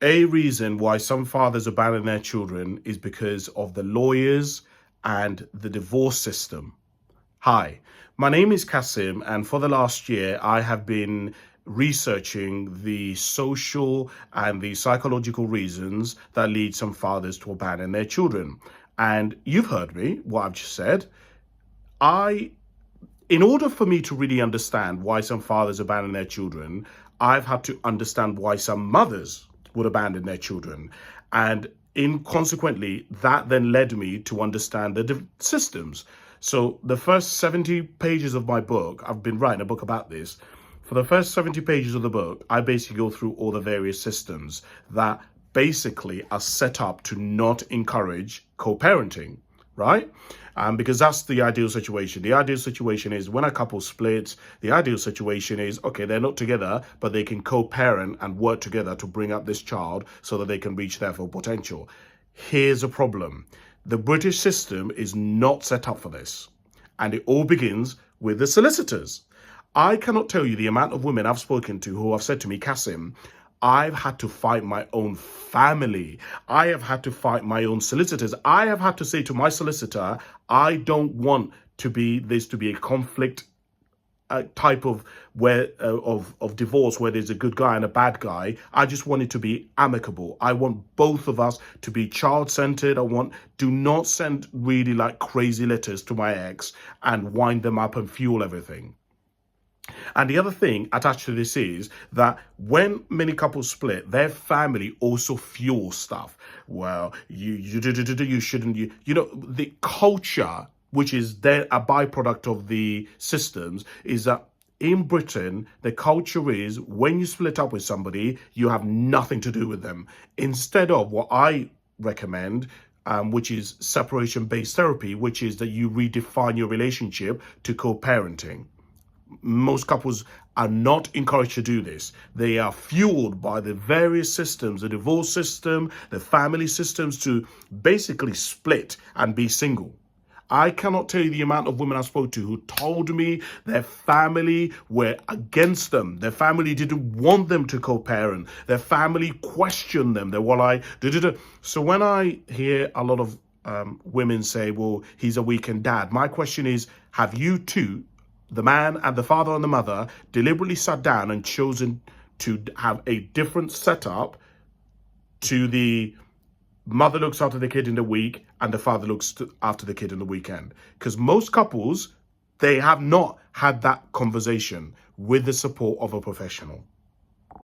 A reason why some fathers abandon their children is because of the lawyers and the divorce system. Hi, my name is Kasim, and for the last year, I have been researching the social and the psychological reasons that lead some fathers to abandon their children. And you've heard me, what I've just said. I In order for me to really understand why some fathers abandon their children, I've had to understand why some mothers would abandon their children. And consequently, that then led me to understand the systems. So the first 70 pages of my book, I've been writing a book about this. For the first 70 pages of the book, I basically go through all the various systems that basically are set up to not encourage co-parenting, right? Because that's the ideal situation. The ideal situation is when a couple splits, the ideal situation is, okay, they're not together, but they can co-parent and work together to bring up this child so that they can reach their full potential. Here's a problem. The British system is not set up for this. And it all begins with the solicitors. I cannot tell you the amount of women I've spoken to who have said to me, Kasim, I've had to fight my own family. I have had to fight my own solicitors. I have had to say to my solicitor, I don't want to be a conflict type of of divorce where there's a good guy and a bad guy. I just want it to be amicable. I want both of us to be child-centered. Do not send really like crazy letters to my ex and wind them up and fuel everything. And the other thing attached to this is that when many couples split, their family also fuels stuff. Well, you shouldn't, the culture, which is then a byproduct of the systems, is that in Britain, the culture is when you split up with somebody, you have nothing to do with them. Instead of what I recommend, which is separation-based therapy, which is that you redefine your relationship to co-parenting. Most couples are not encouraged to do this. They are fueled by the various systems, the divorce system, the family systems, to basically split and be single. I cannot tell you the amount of women I spoke to who told me their family were against them. Their family didn't want them to co-parent. Their family questioned them. They were like, So when I hear a lot of women say, well, he's a weekend dad, my question is, have you two, the man and the father and the mother, deliberately sat down and chosen to have a different setup to the mother looks after the kid in the week and the father looks after the kid in the weekend? Because most couples, they have not had that conversation with the support of a professional.